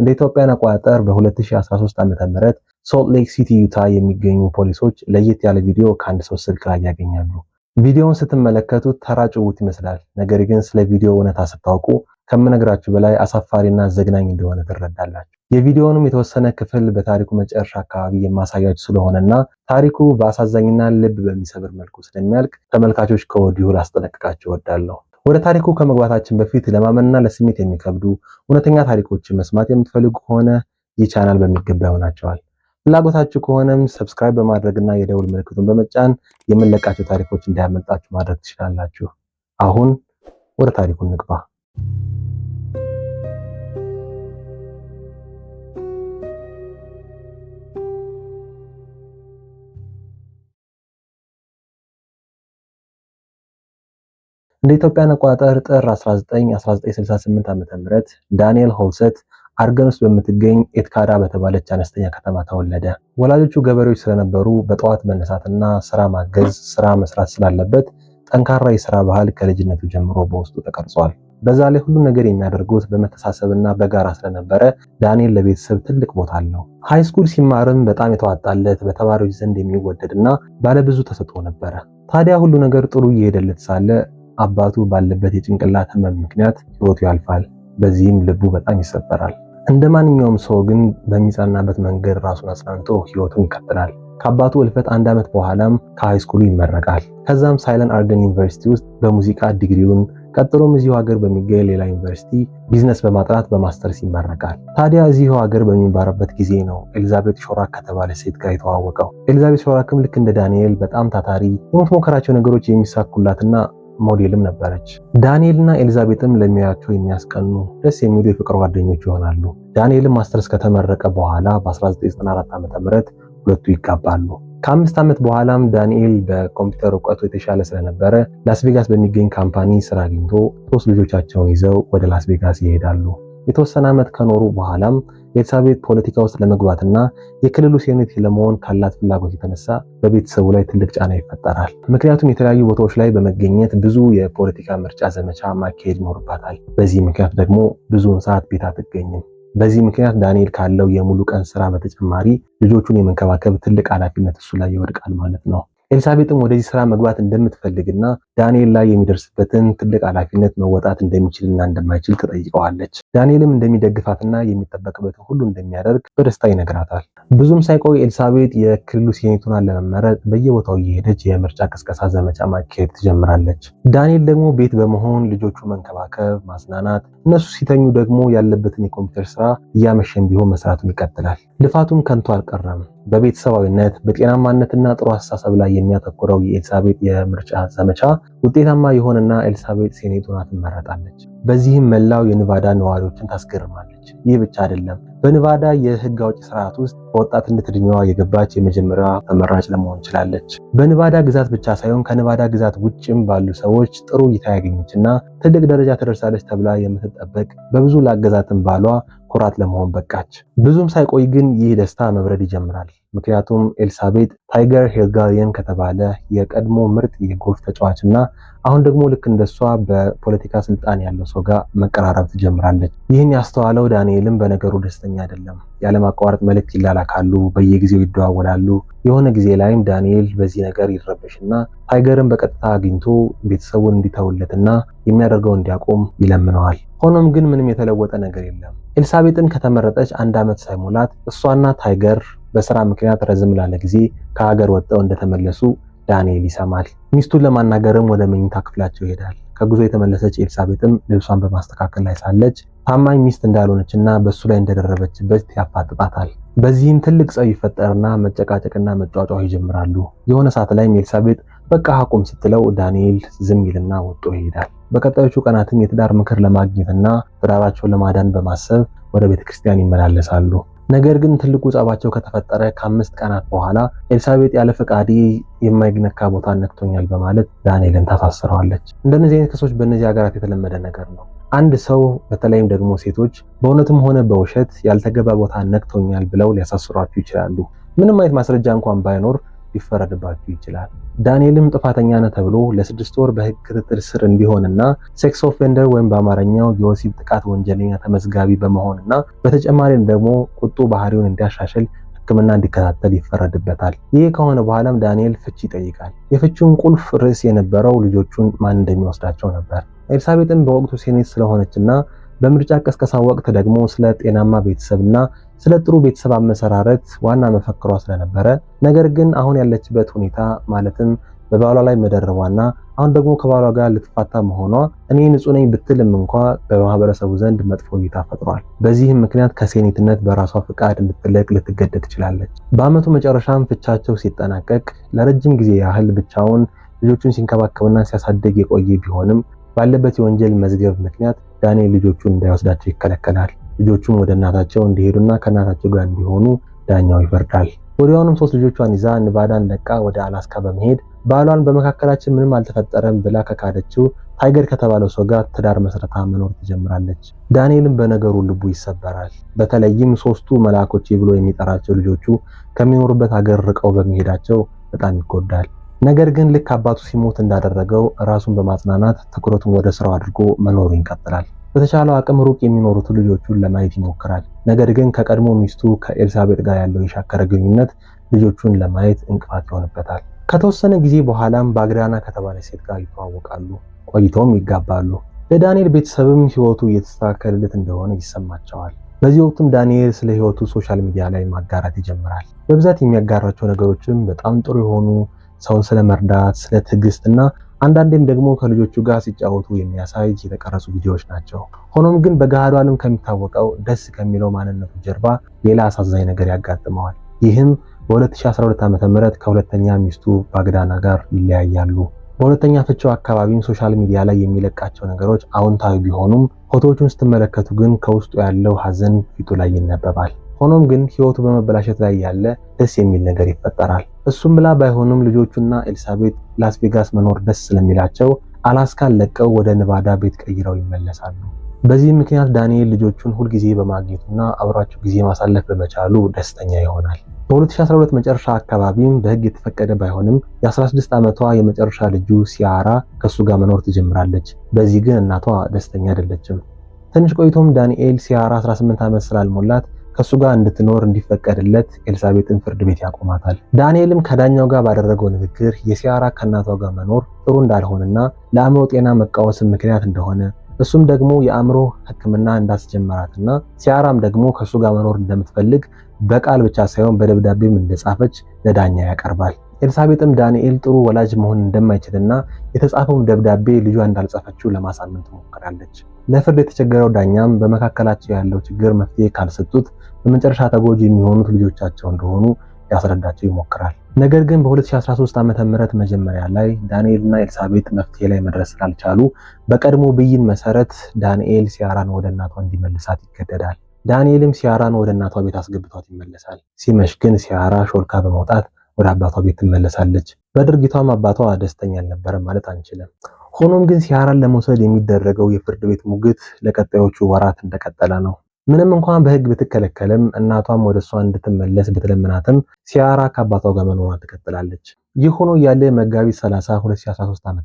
እንደ ኢትዮጵያን አቆጣጠር በ2013 ዓ.ም ሶልት ሌክ ሲቲ ዩታ የሚገኙ ፖሊሶች ለየት ያለ ቪዲዮ ከአንድ ሰው ስልክ ላይ ያገኛሉ። ቪዲዮውን ስትመለከቱት ተራ ጭውውት ይመስላል። ነገር ግን ስለ ቪዲዮ እውነታ ስታውቁ ከምነግራችሁ በላይ አሳፋሪና ዘግናኝ እንደሆነ ትረዳላችሁ። የቪዲዮውንም የተወሰነ ክፍል በታሪኩ መጨረሻ አካባቢ የማሳያችሁ ስለሆነና ታሪኩ በአሳዛኝና ልብ በሚሰብር መልኩ ስለሚያልቅ ተመልካቾች ከወዲሁ ላስጠነቅቃችሁ እወዳለሁ። ወደ ታሪኩ ከመግባታችን በፊት ለማመንና ለስሜት የሚከብዱ እውነተኛ ታሪኮችን መስማት የምትፈልጉ ከሆነ ይህ ቻናል በሚገባ ይሆናቸዋል። ፍላጎታችሁ ከሆነም ሰብስክራይብ በማድረግና የደውል ምልክቱን በመጫን የምንለቃቸው ታሪኮች እንዳያመልጣችሁ ማድረግ ትችላላችሁ። አሁን ወደ ታሪኩ እንግባ። እንደ ኢትዮጵያን አቆጣጠር ጥር 1968 ዓ.ም ዳንኤል ሆልሰት አርገን ውስጥ በምትገኝ ኤትካዳ በተባለች አነስተኛ ከተማ ተወለደ። ወላጆቹ ገበሬዎች ስለነበሩ በጠዋት መነሳትና ስራ ማገዝ፣ ስራ መስራት ስላለበት ጠንካራ የስራ ባህል ከልጅነቱ ጀምሮ በውስጡ ተቀርጿል። በዛ ላይ ሁሉ ነገር የሚያደርጉት በመተሳሰብና በጋራ ስለነበረ ዳንኤል ለቤተሰብ ትልቅ ቦታ አለው። ሃይ ስኩል ሲማርም በጣም የተዋጣለት በተማሪዎች ዘንድ የሚወደድና ባለብዙ ተሰጥኦ ነበረ። ታዲያ ሁሉ ነገር ጥሩ እየሄደለት ሳለ አባቱ ባለበት የጭንቅላት ህመም ምክንያት ህይወቱ ያልፋል። በዚህም ልቡ በጣም ይሰበራል። እንደ ማንኛውም ሰው ግን በሚጸናበት መንገድ ራሱን አጽናንቶ ህይወቱን ይቀጥላል። ከአባቱ እልፈት አንድ ዓመት በኋላም ከሃይ ስኩሉ ይመረቃል። ከዛም ሳይለን አርገን ዩኒቨርሲቲ ውስጥ በሙዚቃ ዲግሪውን፣ ቀጥሎም እዚሁ ሀገር በሚገኝ ሌላ ዩኒቨርሲቲ ቢዝነስ በማጥናት በማስተርስ ይመረቃል። ታዲያ እዚሁ ሀገር በሚማርበት ጊዜ ነው ኤሊዛቤት ሾራክ ከተባለ ሴት ጋር የተዋወቀው። ኤሊዛቤት ሾራክም ልክ እንደ ዳንኤል በጣም ታታሪ፣ የምትሞክራቸው ነገሮች የሚሳኩላትና ሞዴልም ነበረች። ዳንኤልና ኤሊዛቤትም ለሚያያቸው የሚያስቀኑ ደስ የሚሉ የፍቅር ጓደኞች ይሆናሉ። ዳንኤልም ማስተርስ ከተመረቀ በኋላ በ1994 ዓ.ም ሁለቱ ይጋባሉ። ከ5 ዓመት በኋላም ዳንኤል በኮምፒውተር እውቀቱ የተሻለ ስለነበረ ላስቬጋስ በሚገኝ ካምፓኒ ስራ አግኝቶ 3 ልጆቻቸውን ይዘው ወደ ላስቬጋስ ይሄዳሉ። የተወሰነ ዓመት ከኖሩ በኋላም ኤሊዛቤት ፖለቲካ ውስጥ ለመግባትና የክልሉ ሴኔት ለመሆን ካላት ፍላጎት የተነሳ በቤተሰቡ ላይ ትልቅ ጫና ይፈጠራል። ምክንያቱም የተለያዩ ቦታዎች ላይ በመገኘት ብዙ የፖለቲካ ምርጫ ዘመቻ ማካሄድ ይኖርባታል። በዚህ ምክንያት ደግሞ ብዙውን ሰዓት ቤት አትገኝም። በዚህ ምክንያት ዳንኤል ካለው የሙሉ ቀን ስራ በተጨማሪ ልጆቹን የመንከባከብ ትልቅ ኃላፊነት እሱ ላይ ይወድቃል ማለት ነው። ኤሊዛቤትም ወደዚህ ስራ መግባት እንደምትፈልግና ዳንኤል ላይ የሚደርስበትን ትልቅ ኃላፊነት መወጣት እንደሚችልና እንደማይችል ትጠይቀዋለች። ዳንኤልም እንደሚደግፋትና የሚጠበቅበትን ሁሉ እንደሚያደርግ በደስታ ይነግራታል። ብዙም ሳይቆይ ኤሊዛቤት የክልሉ ሴኔቱን ለመመረጥ በየቦታው እየሄደች የምርጫ ቅስቀሳ ዘመቻ ማካሄድ ትጀምራለች። ዳንኤል ደግሞ ቤት በመሆን ልጆቹ መንከባከብ፣ ማጽናናት፣ እነሱ ሲተኙ ደግሞ ያለበትን የኮምፒውተር ስራ እያመሸን ቢሆን መስራቱን ይቀጥላል። ልፋቱም ከንቱ አልቀረም። በቤተሰባዊነት በጤናማነትና ጥሩ አስተሳሰብ ላይ የሚያተኩረው የኤሊዛቤት የምርጫ ዘመቻ ውጤታማ የሆነና ኤሊዛቤት ሴኔቱን ትመረጣለች። በዚህም መላው የኔቫዳ ነዋሪዎችን ታስገርማለች። ይህ ብቻ አይደለም። በኔቫዳ የህግ አውጪ ስርዓት ውስጥ በወጣትነት እድሜዋ የገባች የመጀመሪያ ተመራጭ ለመሆን ችላለች። በኔቫዳ ግዛት ብቻ ሳይሆን ከኔቫዳ ግዛት ውጭም ባሉ ሰዎች ጥሩ እይታ ያገኘችና ትልቅ ደረጃ ትደርሳለች ተብላ የምትጠበቅ በብዙ ላገዛትን ባሏ ኩራት ለመሆን በቃች። ብዙም ሳይቆይ ግን ይህ ደስታ መብረድ ይጀምራል። ምክንያቱም ኤሊዛቤት ታይገር ሄልጋሪያን ከተባለ የቀድሞ ምርጥ የጎልፍ ተጫዋችና አሁን ደግሞ ልክ እንደሷ በፖለቲካ ስልጣን ያለው ሰው ጋር መቀራረብ ትጀምራለች። ይህን ያስተዋለው ዳንኤልም በነገሩ ደስተኛ አይደለም። ያለማቋረጥ መልእክት ይላላካሉ፣ በየጊዜው ይደዋወላሉ። የሆነ ጊዜ ላይም ዳንኤል በዚህ ነገር ይረበሽና ታይገርን በቀጥታ አግኝቶ ቤተሰቡን እንዲተውለትና የሚያደርገው እንዲያቆም ይለምነዋል። ሆኖም ግን ምንም የተለወጠ ነገር የለም። ኤሊዛቤትን ከተመረጠች 1 ዓመት ሳይሞላት እሷና ታይገር በስራ ምክንያት ረዝም ላለ ጊዜ ከሀገር ወጥተው እንደተመለሱ ዳንኤል ይሰማል። ሚስቱን ለማናገርም ወደ መኝታ ክፍላቸው ይሄዳል። ከጉዞ የተመለሰች ኤሊዛቤትም ልብሷን በማስተካከል ላይ ሳለች ታማኝ ሚስት እንዳልሆነችና በሱ ላይ እንደደረበችበት ያፋጥጣታል። በዚህም ትልቅ ጸብ ይፈጠርና መጨቃጨቅና መጫጫው ይጀምራሉ። የሆነ ሰዓት ላይ ኤሊዛቤት በቃ አቁም ስትለው ዳንኤል ዝም ይልና ወጥቶ ይሄዳል። በቀጣዮቹ ቀናትም የትዳር ምክር ለማግኘትና ትዳራቸውን ለማዳን በማሰብ ወደ ቤተክርስቲያን ይመላለሳሉ። ነገር ግን ትልቁ ጸባቸው ከተፈጠረ ከ5 ቀናት በኋላ ኤሊዛቤት ያለ ፈቃዴ የማይነካ ቦታ ነክቶኛል በማለት ዳንኤልን ታሳስረዋለች። እንደነዚህ አይነት ክሶች በእነዚህ ሀገራት የተለመደ ነገር ነው። አንድ ሰው በተለይም ደግሞ ሴቶች በእውነትም ሆነ በውሸት ያልተገባ ቦታ ነክቶኛል ብለው ሊያሳስሯቸው ይችላሉ። ምንም አይነት ማስረጃ እንኳን ባይኖር ሊፈረድባችሁ ይችላል። ዳንኤልም ጥፋተኛ ነው ተብሎ ለ6 ወር በህግ ክትትል ስር እንዲሆንና ሴክስ ኦፌንደር ወይም በአማርኛው የወሲብ ጥቃት ወንጀለኛ ተመዝጋቢ በመሆንና በተጨማሪም ደግሞ ቁጡ ባህሪውን እንዲያሻሽል ሕክምና እንዲከታተል ይፈረድበታል። ይህ ከሆነ በኋላም ዳንኤል ፍቺ ይጠይቃል። የፍቺውን ቁልፍ ርዕስ የነበረው ልጆቹን ማን እንደሚወስዳቸው ነበር። ኤልሳቤጥም በወቅቱ ሴኔት ስለሆነችና በምርጫ ቀስቀሳ ወቅት ደግሞ ስለ ጤናማ ቤተሰብና ስለ ጥሩ ቤተሰብ አመሰራረት ዋና መፈክሯ ስለነበረ፣ ነገር ግን አሁን ያለችበት ሁኔታ ማለትም በባሏ ላይ መደረቧና አሁን ደግሞ ከባሏ ጋር ልትፋታ መሆኗ እኔ ንጹህ ነኝ ብትልም እንኳ በማህበረሰቡ ዘንድ መጥፎ እይታ ፈጥሯል። በዚህም ምክንያት ከሴኔትነት በራሷ ፍቃድ እንድትለቅ ልትገደድ ትችላለች። በአመቱ መጨረሻም ፍቻቸው ሲጠናቀቅ ለረጅም ጊዜ ያህል ብቻውን ልጆቹን ሲንከባከብና ሲያሳድግ የቆየ ቢሆንም ባለበት የወንጀል መዝገብ ምክንያት ዳንኤል ልጆቹን እንዳይወስዳቸው ይከለከላል። ልጆቹም ወደ እናታቸው እንዲሄዱና ከእናታቸው ጋር እንዲሆኑ ዳኛው ይፈርዳል። ወዲያውኑም 3 ልጆቿን ይዛ ኔቫዳን ለቃ ወደ አላስካ በመሄድ ባሏን በመካከላችን ምንም አልተፈጠረም ብላ ከካደችው ታይገር ከተባለው ሰው ጋር ትዳር መስረታ መኖር ትጀምራለች። ዳንኤልም በነገሩ ልቡ ይሰበራል። በተለይም 3ቱ መልአኮቼ ብሎ የሚጠራቸው ልጆቹ ከሚኖሩበት ሀገር ርቀው በመሄዳቸው በጣም ይጎዳል። ነገር ግን ልክ አባቱ ሲሞት እንዳደረገው ራሱን በማጽናናት ትኩረቱን ወደ ስራው አድርጎ መኖሩን ይቀጥላል። በተቻለው አቅም ሩቅ የሚኖሩት ልጆቹን ለማየት ይሞክራል። ነገር ግን ከቀድሞ ሚስቱ ከኤልሳቤጥ ጋር ያለው የሻከረ ግንኙነት ልጆቹን ለማየት እንቅፋት ይሆንበታል። ከተወሰነ ጊዜ በኋላም ባግዳና ከተባለች ሴት ጋር ይተዋወቃሉ። ቆይተውም ይጋባሉ። ለዳንኤል ቤተሰብም ህይወቱ እየተስተካከለለት እንደሆነ ይሰማቸዋል። በዚህ ወቅትም ዳንኤል ስለ ህይወቱ ሶሻል ሚዲያ ላይ ማጋራት ይጀምራል። በብዛት የሚያጋራቸው ነገሮችም በጣም ጥሩ የሆኑ ሰውን ስለመርዳት፣ ስለ ትዕግስትና አንዳንዴም ደግሞ ከልጆቹ ጋር ሲጫወቱ የሚያሳይ የተቀረጹ ቪዲዮዎች ናቸው። ሆኖም ግን በገሃዱ ዓለም ከሚታወቀው ደስ ከሚለው ማንነቱ ጀርባ ሌላ አሳዛኝ ነገር ያጋጥመዋል። ይህም በ2012 ዓ.ም ከሁለተኛ ሚስቱ ባግዳና ጋር ይለያያሉ። በሁለተኛ ፍቺው አካባቢም ሶሻል ሚዲያ ላይ የሚለቃቸው ነገሮች አዎንታዊ ቢሆኑም ፎቶዎቹን ስትመለከቱ ግን ከውስጡ ያለው ሐዘን ፊቱ ላይ ይነበባል። ሆኖም ግን ህይወቱ በመበላሸት ላይ ያለ ደስ የሚል ነገር ይፈጠራል። እሱም ብላ ባይሆንም ልጆቹና ኤልሳቤጥ ላስ ቬጋስ መኖር ደስ ስለሚላቸው አላስካን ለቀው ወደ ኔቫዳ ቤት ቀይረው ይመለሳሉ። በዚህ ምክንያት ዳንኤል ልጆቹን ሁልጊዜ በማግኘቱና አብሯቸው ጊዜ ማሳለፍ በመቻሉ ደስተኛ ይሆናል። በ2012 መጨረሻ አካባቢም በህግ የተፈቀደ ባይሆንም የ16 ዓመቷ የመጨረሻ ልጁ ሲያራ ከሱ ጋር መኖር ትጀምራለች። በዚህ ግን እናቷ ደስተኛ አይደለችም። ትንሽ ቆይቶም ዳንኤል ሲያራ 18 ዓመት ስላልሞላት ከሱ ጋር እንድትኖር እንዲፈቀድለት ኤልሳቤጥን ፍርድ ቤት ያቆማታል። ዳንኤልም ከዳኛው ጋር ባደረገው ንግግር የሲያራ ከእናቷ ጋር መኖር ጥሩ እንዳልሆነና ለአእምሮ ጤና መቃወስም ምክንያት እንደሆነ እሱም ደግሞ የአእምሮ ሕክምና እንዳስጀመራትና ሲያራም ደግሞ ከሱ ጋር መኖር እንደምትፈልግ በቃል ብቻ ሳይሆን በደብዳቤም እንደጻፈች ለዳኛ ያቀርባል። ኤልሳቤጥም ዳንኤል ጥሩ ወላጅ መሆን እንደማይችልና የተጻፈውን ደብዳቤ ልጇ እንዳልጻፈችው ለማሳመን ትሞክራለች። ለፍርድ የተቸገረው ዳኛም በመካከላቸው ያለው ችግር መፍትሄ ካልሰጡት በመጨረሻ ተጎጂ የሚሆኑት ልጆቻቸው እንደሆኑ ሊያስረዳቸው ይሞክራል። ነገር ግን በ2013 ዓ.ም መጀመሪያ ላይ ዳንኤልና ኤልሳቤጥ መፍትሄ ላይ መድረስ ስላልቻሉ በቀድሞ ብይን መሰረት ዳንኤል ሲያራን ወደ እናቷ እንዲመልሳት ይገደዳል። ዳንኤልም ሲያራን ወደ እናቷ ቤት አስገብቷት ይመለሳል። ሲመሽ ግን ሲያራ ሾልካ በመውጣት ወደ አባቷ ቤት ትመለሳለች። በድርጊቷም አባቷ ደስተኛ አልነበረም ማለት አንችልም። ሆኖም ግን ሲያራን ለመውሰድ የሚደረገው የፍርድ ቤት ሙግት ለቀጣዮቹ ወራት እንደቀጠለ ነው። ምንም እንኳን በሕግ ብትከለከልም እናቷም ወደ እሷ እንድትመለስ ብትለምናትም ሲያራ ከአባቷ ጋር መኖሯን ትቀጥላለች። ይህ ሆኖ እያለ መጋቢት 30 2013 ዓ.ም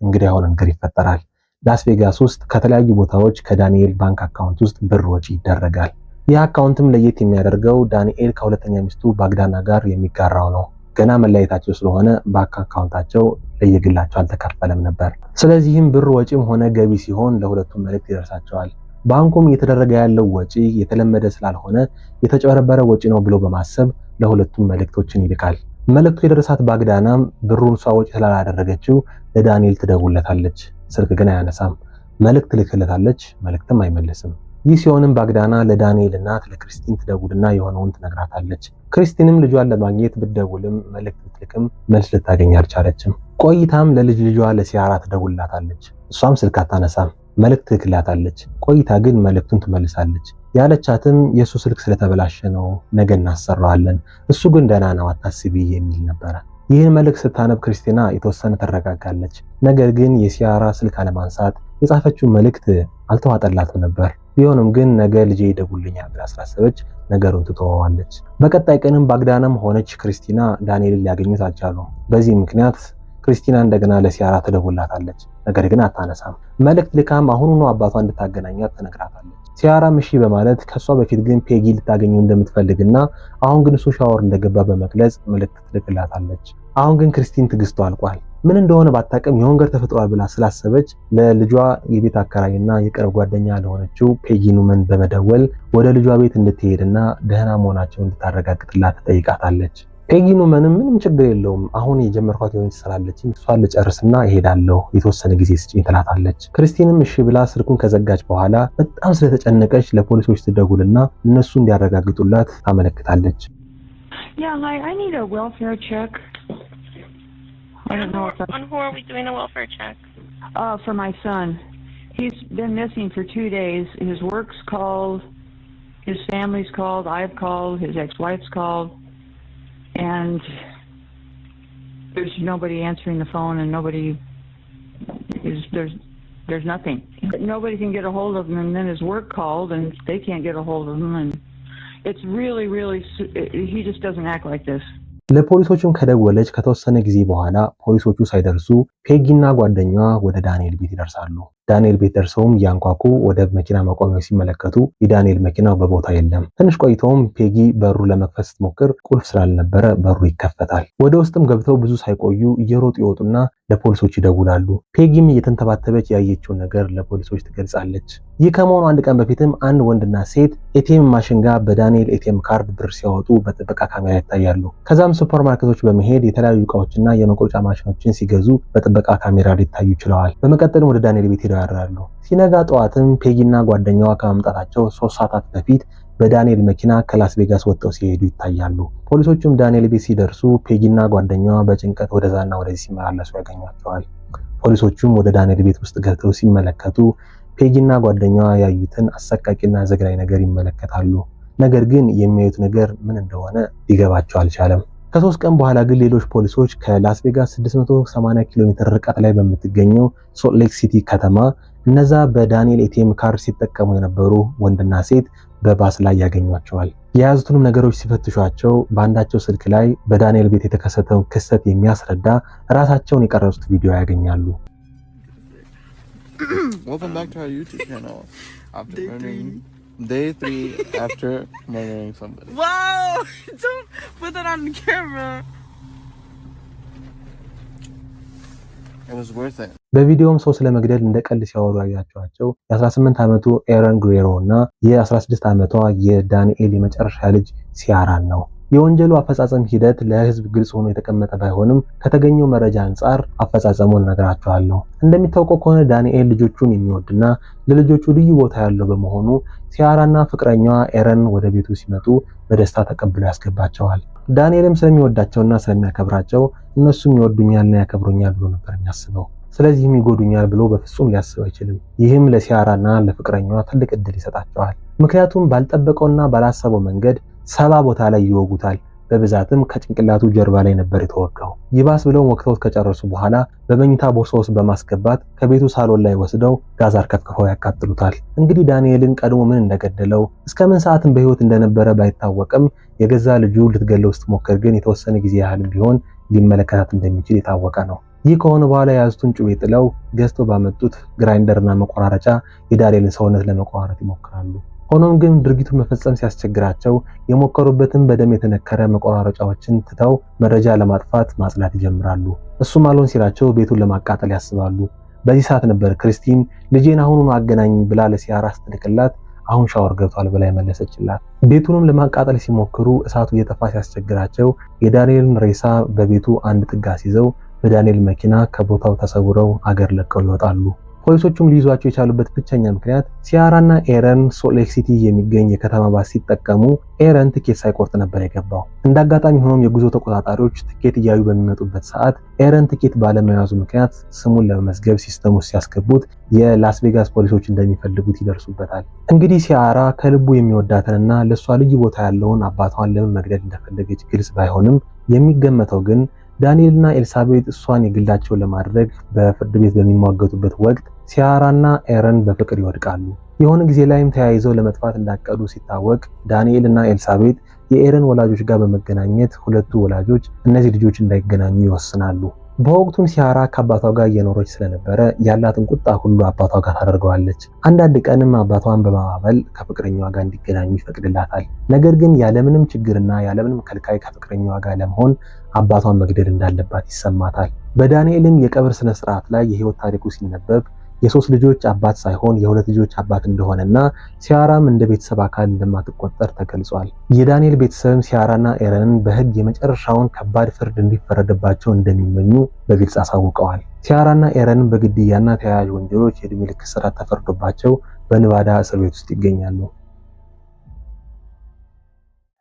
እንግዲህ የሆነ ነገር ይፈጠራል። ላስ ቬጋስ ውስጥ ከተለያዩ ቦታዎች ከዳንኤል ባንክ አካውንት ውስጥ ብር ወጪ ይደረጋል። ይህ አካውንትም ለየት የሚያደርገው ዳንኤል ከሁለተኛ ሚስቱ ባግዳና ጋር የሚጋራው ነው። ገና መለያየታቸው ስለሆነ ባንክ አካውንታቸው ለየግላቸው አልተከፈለም ነበር። ስለዚህም ብር ወጪም ሆነ ገቢ ሲሆን ለሁለቱም መልእክት ይደርሳቸዋል። ባንኩም እየተደረገ ያለው ወጪ የተለመደ ስላልሆነ የተጨበረበረ ወጪ ነው ብሎ በማሰብ ለሁለቱም መልእክቶችን ይልካል። መልእክቱ የደረሳት ባግዳናም ብሩን እሷ ወጪ ስላላደረገችው ለዳንኤል ትደውልለታለች። ስልክ ግን አያነሳም። መልእክት ልክለታለች፣ መልእክትም አይመልስም። ይህ ሲሆንም ባግዳና ለዳንኤል እናት ለክሪስቲን ትደውልና የሆነውን ትነግራታለች። ክሪስቲንም ልጇን ለማግኘት ብትደውልም መልእክት ብትልክም መልስ ልታገኝ አልቻለችም። ቆይታም ለልጅ ልጇ ለሲያራ ትደውልላታለች። እሷም ስልክ አታነሳም። መልእክት ትልክላታለች። ቆይታ ግን መልእክቱን ትመልሳለች። ያለቻትም የሱ ስልክ ስለተበላሸ ነው፣ ነገ እናሰራዋለን፣ እሱ ግን ደህና ነው አታስቢ የሚል ነበረ። ይህን መልእክት ስታነብ ክርስቲና የተወሰነ ትረጋጋለች። ነገር ግን የሲያራ ስልክ አለማንሳት የጻፈችው መልእክት አልተዋጠላትም ነበር። ቢሆንም ግን ነገ ልጄ ይደውልኛል ብላ ስላሰበች ነገሩን ትተወዋለች። በቀጣይ ቀንም ባግዳናም ሆነች ክሪስቲና ዳንኤልን ሊያገኙት አልቻሉም። በዚህ ምክንያት ክሪስቲና እንደገና ለሲያራ ትደውላታለች። ነገር ግን አታነሳም። መልእክት ልካም አሁኑኑ አባቷ እንድታገናኛት ትነግራታለች። ሲያራም እሺ በማለት ከሷ በፊት ግን ፔጊ ልታገኘው እንደምትፈልግና አሁን ግን እሱ ሻወር እንደገባ በመግለጽ መልእክት ትልክላታለች። አሁን ግን ክሪስቲን ትግስቷ አልቋል። ምን እንደሆነ ባታውቅም የሆነ ነገር ተፈጥሯል ብላ ስላሰበች ለልጇ የቤት አከራይና የቅርብ ጓደኛ ለሆነችው ፔጊ ኑመን በመደወል ወደ ልጇ ቤት እንድትሄድና ደህና መሆናቸውን እንድታረጋግጥላት ትጠይቃታለች። ፔጊ ኑመንም ምንም ችግር የለውም አሁን የጀመርኳት የሆነች ስላለችኝ እሷን ልጨርስና እሄዳለሁ የተወሰነ ጊዜ ስጪኝ ትላታለች። ክርስቲንም እሺ ብላ ስልኩን ከዘጋች በኋላ በጣም ስለተጨነቀች ለፖሊሶች ትደውልና እነሱ እንዲያረጋግጡላት ታመለክታለች። Yeah, hi, I need a welfare check. I don't know if on who are we doing a welfare check? For my son. He's been missing for 2 days. His work's called, his family's called, I've called, his ex-wife's called. And there's nobody answering the phone, and there's nothing. Nobody can get a hold of him, and then his work called, and they can't get a hold of him, and it's really, he just doesn't act like this. ለፖሊሶቹም ከደወለች ከተወሰነ ጊዜ በኋላ ፖሊሶቹ ሳይደርሱ ፔጊና ጓደኛዋ ወደ ዳንኤል ቤት ይደርሳሉ። ዳንኤል ቤት ደርሰውም ያንኳኩ ወደ መኪና ማቆሚያው ሲመለከቱ የዳንኤል መኪናው በቦታ የለም። ትንሽ ቆይተውም ፔጊ በሩ ለመክፈት ስትሞክር ቁልፍ ስላልነበረ በሩ ይከፈታል። ወደ ውስጥም ገብተው ብዙ ሳይቆዩ እየሮጡ ይወጡና ለፖሊሶች ይደውላሉ። ፔጊም እየተንተባተበች ያየችውን ነገር ለፖሊሶች ትገልጻለች። ይህ ከመሆኑ አንድ ቀን በፊትም አንድ ወንድና ሴት ኤቲኤም ማሽን ጋር በዳንኤል ኤቲኤም ካርድ ብር ሲያወጡ በጥበቃ ካሜራ ይታያሉ። ከዛም ሱፐርማርኬቶች በመሄድ የተለያዩ እቃዎችና የመቁረጫ ማሽኖችን ሲገዙ በጥበቃ ካሜራ ሊታዩ ችለዋል። በመቀጠልም ወደ ዳንኤል ቤት ያራሉ። ሲነጋ ጠዋትም ፔጊና ጓደኛዋ ከመምጣታቸው 3 ሰዓታት በፊት በዳንኤል መኪና ከላስ ቬጋስ ወጥተው ሲሄዱ ይታያሉ። ፖሊሶቹም ዳንኤል ቤት ሲደርሱ ፔጊና ጓደኛዋ በጭንቀት ወደዛና ወደዚህ ሲመላለሱ ያገኟቸዋል። ፖሊሶቹም ወደ ዳንኤል ቤት ውስጥ ገብተው ሲመለከቱ ፔጊና ጓደኛዋ ያዩትን አሰቃቂና ዘግናኝ ነገር ይመለከታሉ። ነገር ግን የሚያዩት ነገር ምን እንደሆነ ሊገባቸው አልቻለም። ከ3 ቀን በኋላ ግን ሌሎች ፖሊሶች ከላስ ቬጋስ 680 ኪሎ ሜትር ርቀት ላይ በምትገኘው ሶልት ሌክ ሲቲ ከተማ እነዛ በዳንኤል ኤቲኤም ካርድ ሲጠቀሙ የነበሩ ወንድና ሴት በባስ ላይ ያገኟቸዋል። የያዙትንም ነገሮች ሲፈትሿቸው በአንዳቸው ስልክ ላይ በዳንኤል ቤት የተከሰተውን ክስተት የሚያስረዳ ራሳቸውን የቀረጹት ቪዲዮ ያገኛሉ። Welcome back to our YouTube channel. Day 3 after murdering somebody. Wow! Don't put that on camera. It was worth it. በቪዲዮም ሰው ስለመግደል እንደቀልድ ሲያወሩ ያያቸዋቸው የ18 ዓመቱ ኤረን ግሬሮ እና የ16 ዓመቷ የዳንኤል የመጨረሻ ልጅ ሲያራን ነው። የወንጀሉ አፈጻጸም ሂደት ለህዝብ ግልጽ ሆኖ የተቀመጠ ባይሆንም ከተገኘው መረጃ አንጻር አፈጻጸሙን እነግራችኋለሁ። እንደሚታወቀው ከሆነ ዳንኤል ልጆቹን የሚወድና ለልጆቹ ልዩ ቦታ ያለው በመሆኑ ሲያራና ፍቅረኛዋ ኤረን ወደ ቤቱ ሲመጡ በደስታ ተቀብሎ ያስገባቸዋል። ዳንኤልም ስለሚወዳቸውና ስለሚያከብራቸው እነሱም ይወዱኛልና ያከብሩኛል ብሎ ነበር የሚያስበው። ስለዚህም ይጎዱኛል ብሎ በፍጹም ሊያስብ አይችልም። ይህም ለሲያራና ለፍቅረኛዋ ትልቅ እድል ይሰጣቸዋል። ምክንያቱም ባልጠበቀውና ባላሰበው መንገድ 70 ቦታ ላይ ይወጉታል። በብዛትም ከጭንቅላቱ ጀርባ ላይ ነበር የተወጋው። ይባስ ብለው ወቅተውት ከጨረሱ በኋላ በመኝታ ቦርሳ ውስጥ በማስገባት ከቤቱ ሳሎን ላይ ወስደው ጋዝ አርከፍክፈው ያቃጥሉታል። እንግዲህ ዳንኤልን ቀድሞ ምን እንደገደለው እስከምን ሰዓትም በህይወት እንደነበረ ባይታወቅም የገዛ ልጁ ልትገለው ስትሞክር ግን የተወሰነ ጊዜ ያህል ቢሆን ሊመለከታት እንደሚችል የታወቀ ነው። ይህ ከሆነ በኋላ የያዙትን ጩቤ ጥለው ገዝተው ባመጡት ግራይንደርና መቆራረጫ የዳንኤልን ሰውነት ለመቆራረጥ ይሞክራሉ። ሆኖም ግን ድርጊቱን መፈጸም ሲያስቸግራቸው የሞከሩበትን በደም የተነከረ መቆራረጫዎችን ትተው መረጃ ለማጥፋት ማጽዳት ይጀምራሉ። እሱም አልሆን ሲላቸው ቤቱን ለማቃጠል ያስባሉ። በዚህ ሰዓት ነበር ክርስቲን ልጄን አሁኑኑ አገናኝ ብላ ለሲያራ ስትልክላት አሁን ሻወር ገብቷል ብላ የመለሰችላት። ቤቱንም ለማቃጠል ሲሞክሩ እሳቱ እየጠፋ ሲያስቸግራቸው የዳንኤልን ሬሳ በቤቱ አንድ ጥግ አስይዘው በዳንኤል መኪና ከቦታው ተሰውረው አገር ለቀው ይወጣሉ። ፖሊሶቹም ሊይዟቸው የቻሉበት ብቸኛ ምክንያት ሲያራና ኤረን ሶልት ሌክ ሲቲ የሚገኝ የከተማ ባስ ሲጠቀሙ ኤረን ትኬት ሳይቆርጥ ነበር የገባው። እንዳጋጣሚ ሆኖም የጉዞ ተቆጣጣሪዎች ትኬት እያዩ በሚመጡበት ሰዓት ኤረን ትኬት ባለመያዙ ምክንያት ስሙን ለመመዝገብ ሲስተሙ ሲያስገቡት የላስ ቬጋስ ፖሊሶች እንደሚፈልጉት ይደርሱበታል። እንግዲህ ሲያራ ከልቡ የሚወዳትንና ለሷ ልዩ ቦታ ያለውን አባቷን ለምን መግደል እንደፈለገች ግልጽ ባይሆንም የሚገመተው ግን ዳንኤልና ኤልሳቤጥ እሷን የግላቸው ለማድረግ በፍርድ ቤት በሚሟገቱበት ወቅት ሲያራና ኤረን በፍቅር ይወድቃሉ። የሆነ ጊዜ ላይም ተያይዘው ለመጥፋት እንዳቀዱ ሲታወቅ ዳንኤልና ኤልሳቤጥ የኤረን ወላጆች ጋር በመገናኘት ሁለቱ ወላጆች እነዚህ ልጆች እንዳይገናኙ ይወስናሉ። በወቅቱም ሲያራ ከአባቷ ጋር እየኖረች ስለነበረ ያላትን ቁጣ ሁሉ አባቷ ጋር ታደርገዋለች። አንዳንድ ቀንም አባቷን በማባበል ከፍቅረኛዋ ጋር እንዲገናኙ ይፈቅድላታል። ነገር ግን ያለምንም ችግርና ያለምንም ከልካይ ከፍቅረኛዋ ጋር ለመሆን አባቷን መግደል እንዳለባት ይሰማታል። በዳንኤልም የቀብር ስነ ስርዓት ላይ የህይወት ታሪኩ ሲነበብ የሶስት ልጆች አባት ሳይሆን የሁለት ልጆች አባት እንደሆነና ሲያራም እንደ ቤተሰብ አካል እንደማትቆጠር ተገልጿል። የዳንኤል ቤተሰብም ሲያራና ኤረንን በህግ የመጨረሻውን ከባድ ፍርድ እንዲፈረድባቸው እንደሚመኙ በግልጽ አሳውቀዋል። ሲያራና ኤረንን በግድያና ተያያዥ ወንጀሎች የዕድሜ ልክ እስራት ተፈርዶባቸው በኔቫዳ እስር ቤት ውስጥ ይገኛሉ።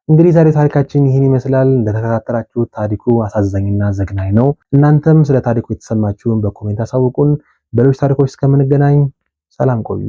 እንግዲህ ዛሬ ታሪካችን ይህን ይመስላል። እንደተከታተላችሁት ታሪኩ አሳዛኝና ዘግናኝ ነው። እናንተም ስለ ታሪኩ የተሰማችሁን በኮሜንት አሳውቁን። በሌሎች ታሪኮች እስከምንገናኝ ሰላም ቆዩ።